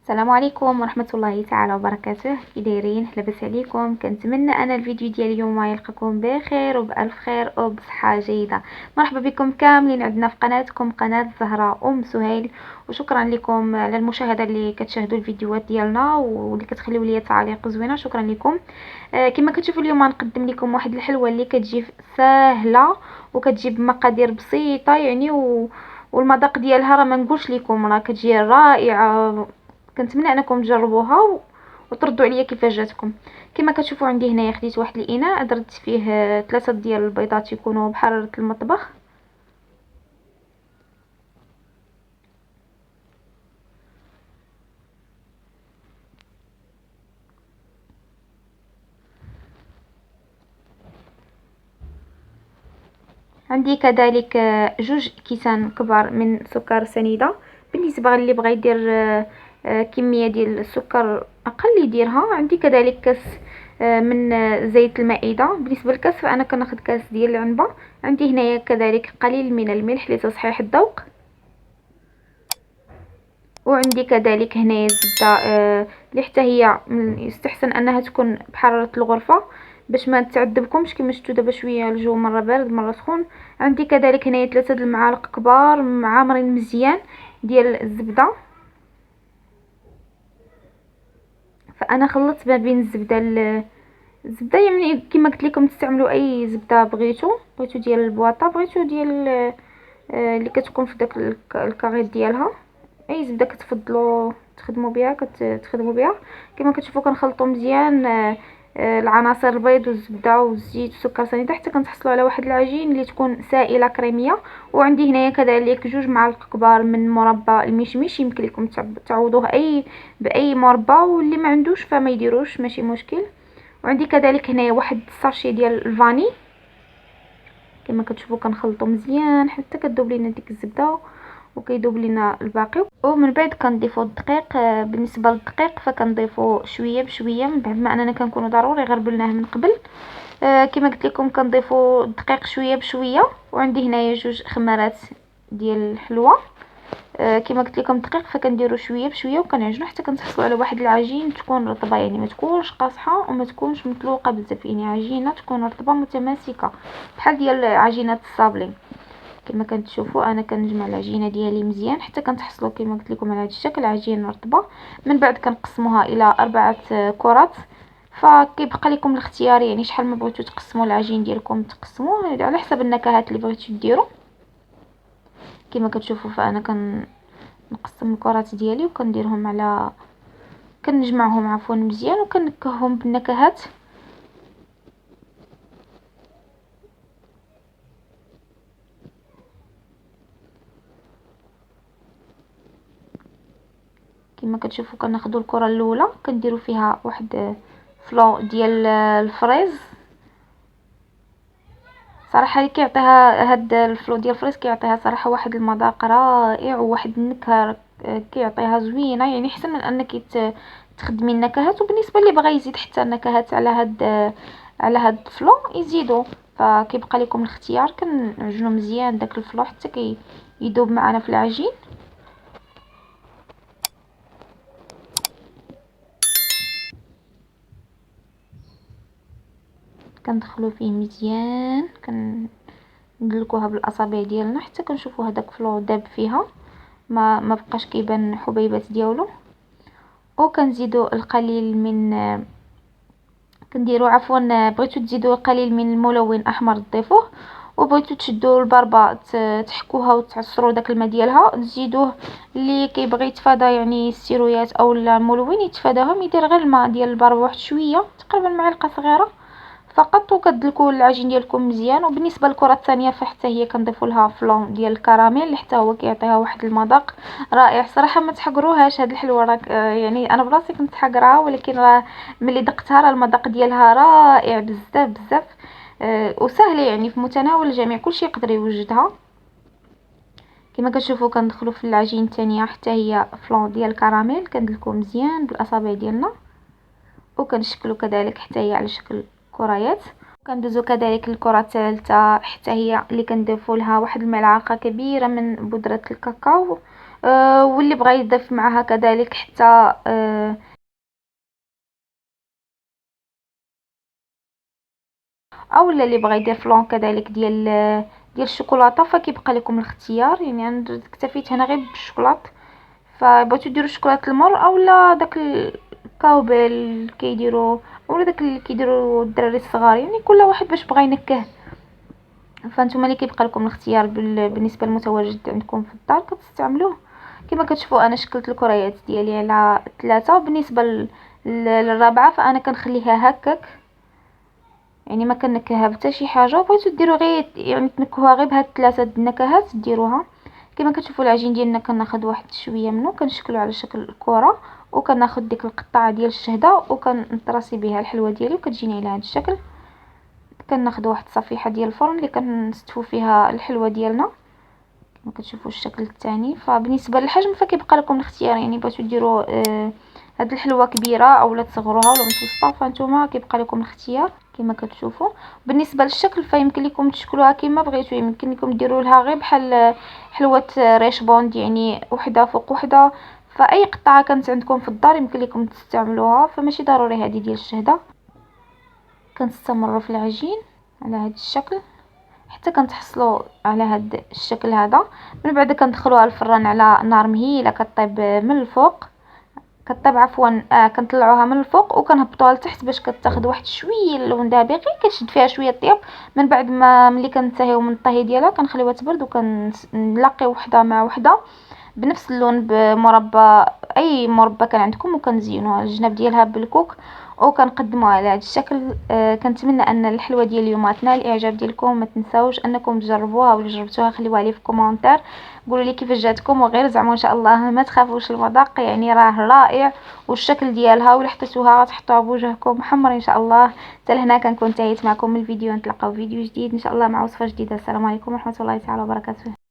السلام عليكم ورحمة الله تعالى وبركاته. كي دايرين؟ لاباس عليكم؟ كنتمنى انا الفيديو ديال اليوم يلقاكم بخير وبالف خير وبصحة جيدة. مرحبا بكم كاملين عندنا في قناتكم قناة زهراء سهيل، وشكرا لكم على المشاهدة اللي كتشاهدوا الفيديوهات ديالنا واللي كتخليو لي تعاليق زوينه. شكرا لكم. كما كتشوفوا اليوم غنقدم لكم واحد الحلوه اللي كتجي ساهله وكتجي بمقادير بسيطه يعني والمذاق ديالها راه ما نقولش لكم، راه كتجي رائعه. كنتمنى انكم تجربوها وتردوا عليا كيفاش جاتكم. كما كتشوفوا عندي هنايا خديت واحد الاناء درت فيه 3 ديال البيضات يكونوا بحراره المطبخ. عندي كذلك 2 كيسان كبار من سكر سنيده. بالنسبه اللي بغى يدير كميه ديال السكر اقل يديرها. عندي كذلك كاس من زيت المائده. بالنسبه للكاس فانا كناخذ كاس ديال العنبه. عندي هنايا كذلك قليل من الملح لتصحيح الذوق. وعندي كذلك هنايا الزبده اللي حتى هي يستحسن انها تكون بحراره الغرفه باش ما تعذبكمش. كما شفتوا دابا شويه الجو مره بارد مره سخون. عندي كذلك هنايا 3 المعالق كبار معامرين مزيان ديال الزبده. فانا خلطت ما بين الزبده يعني كما قلت لكم تستعملوا اي زبده بغيتو ديال البواطه، بغيتو ديال اللي كتكون في داك الكاريط ديالها. اي زبده كتفضلوا تخدموا بها كتخدموا بها. كما كتشوفوا كنخلطوا مزيان العناصر البيض والزبده والزيت والسكر سنيده حتى كنتحصلوا على واحد العجين اللي تكون سائله كريميه. وعندي هنايا كذلك 2 معالق كبار من مربى المشمش. يمكن لكم تعوضوه باي مربى، واللي ما عندوش فما يديروش ماشي مشكل. وعندي كذلك هنايا واحد الساشي ديال الفاني. كما كتشوفوا كنخلطوا مزيان حتى كتذوب لينا ديك الزبده وكيذوب لينا الباقي. ومن بعد كنضيفوا الدقيق. بالنسبه للدقيق فكنضيفوا شويه بشويه من بعد ما اننا كنكونوا ضروري غربلناه من قبل. كما قلت لكم كنضيفوا الدقيق شويه بشويه. وعندي هنايا 2 خمارات ديال الحلوه. كما قلت لكم الدقيق فكنديروا شويه بشويه وكنعجنوا حتى كنتحصلوا على واحد العجين تكون رطبه، يعني ما تكونش قاصحه وما تكونش مطلوقه بزاف، يعني عجينه تكون رطبه متماسكه بحال ديال عجينه الصابلين. كما كتشوفوا انا كنجمع العجينه ديالي مزيان حتى كنتحصلوا كما قلت لكم على هذا الشكل عجينه رطبه. من بعد كنقسموها الى 4 كرات. فكيبقى لكم الاختيار، يعني شحال ما بغيتو تقسموا العجين ديالكم تقسموه على حسب النكهات اللي بغيتو ديروا. كما كتشوفوا فانا كنقسم الكرات ديالي وكنديرهم على كنجمعهم مزيان وكنكههم بالنكهات. كما كتشوفوا كناخذوا الكره الاولى كنديروا فيها واحد فلو ديال الفريز. صراحه اللي كيعطيها هاد الفلو ديال الفريز كيعطيها صراحه واحد المذاق رائع وواحد النكهه كيعطيها زوينه، يعني احسن من انك تخدمي النكهات. وبالنسبه اللي بغى يزيد حتى النكهات على هاد الفلو يزيدوا. فكيبقى لكم الاختيار. كنعجنوا مزيان داك الفلو حتى يذوب معنا في العجين. كندخلوا فيه مزيان ندلكوها بالاصابع ديالنا حتى كنشوفوا هذاك فلو داب فيها ما بقاش كيبان حبيبات ديالو. وكنزيدوا القليل من كنديروا عفوا بغيتو تزيدوا القليل من الملون احمر تضيفوه. وبغيتو تشدوا البربه تحكوها وتعصروا داك الماء ديالها تزيدوه. اللي كيبغي يتفادى يعني السيرويات او الملون يتفاداهم يدير غير الماء ديال البربه واحد شويه تقريبا معلقه صغيره فقط. وكدلكوا العجين ديالكم مزيان. وبالنسبه للكره الثانيه فحتى هي كنضيفوا لها فلون ديال الكراميل اللي حتى هو كيعطيها واحد المذاق رائع. صراحه ما تحقروهاش هاد الحلوه راك يعني انا براسي كنت حقراها، ولكن راه ملي دقتها راه المذاق ديالها رائع بزاف بزاف. وسهله يعني في متناول الجميع، كلشي يقدر يوجدها. كما كتشوفوا كندخلوا في العجين الثانيه حتى هي فلون ديال الكراميل كندلكو مزيان بالاصابع ديالنا وكنشكلوا كذلك حتى هي على شكل كريات. كندوزو كذلك الكره الثالثه حتى هي اللي كنضيفوا لها واحد الملعقه كبيره من بودره الكاكاو واللي بغى يضيف معها كذلك حتى اولا اللي بغى يدير فلون كذلك ديال الشوكولاته، فكيبقى لكم الاختيار. يعني انا اكتفيت هنا غير بالشوكولات، فبغيتو ديروا شوكولاته المر اولا داك الكاوبل كيديروا، اولا داك اللي كيديروا الدراري الصغار، يعني كل واحد باش بغى ينكه. فانتوما اللي كيبقى لكم الاختيار بالنسبه للمتواجد عندكم في الدار كتستعملوه. كما كتشوفوا انا شكلت الكريات ديالي على 3، وبالنسبه للرابعه فانا كنخليها هكاك، يعني ما كنكهها حتى شي حاجه. بغيتو ديروا غير يعني تنكهوها غير بهاد 3 النكهات ديروها. كما كتشوفوا العجين ديالنا كناخذ واحد شويه منه كنشكلو على شكل الكره، وكناخذ ديك القطعه ديال الشهده وكنطراسي بها الحلوه ديالي، وكتجيني على هذا الشكل. كناخذ واحد الصفيحه ديال الفرن اللي كنستفوا فيها الحلوه ديالنا، كما كتشوفوا الشكل الثاني. فبالنسبه للحجم فكيبقى لكم الاختيار، يعني بغيتو ديروا هاد الحلوه كبيره اولا تصغروها ولا متوسطه، فانتوما كيبقى لكم الاختيار كما كتشوفوا. بالنسبه للشكل فيمكن لكم تشكلوها كما بغيتو، يمكن لكم ديروا لها غير بحال حلوه ريش بوند، يعني وحده فوق وحده. فاي قطعه كانت عندكم في الدار يمكن لكم تستعملوها، فماشي ضروري هذه ديال الشهده. كنستمروا في العجين على هذا الشكل حتى كنتحصلوا على هذا الشكل هذا. من بعد كندخلوها الفران على نار مهيله كطيب من الفوق، كطيب عفوا كنطلعوها من الفوق وكنهبطوها لتحت باش كتاخذ واحد شويه اللون دابغي، كتشد فيها شويه الطياب. من بعد ما ملي كنتهيو من الطهي ديالها كنخليوها تبرد وكنلاقي وحده مع وحده بنفس اللون بمربى، اي مربى كان عندكم، وكنزينوها الجناب ديالها بالكوك وكنقدموها على هذا الشكل. كنتمنى ان الحلوه ديال اليوم تنال الاعجاب ديالكم. ما تنساوش انكم تجربوها، ولا جربتوها خليوها لي في كومونتير، قولوا لي كيفاش جاتكم. وغير زعما ان شاء الله ما تخافوش، المذاق يعني راه رائع، والشكل ديالها ولا حطيتوها تحطوها بوجهكم محمر ان شاء الله. حتى لهنا كنكون انتهيت معكم من الفيديو، نتلاقاو في فيديو جديد ان شاء الله مع وصفه جديده. السلام عليكم ورحمه الله تعالى وبركاته.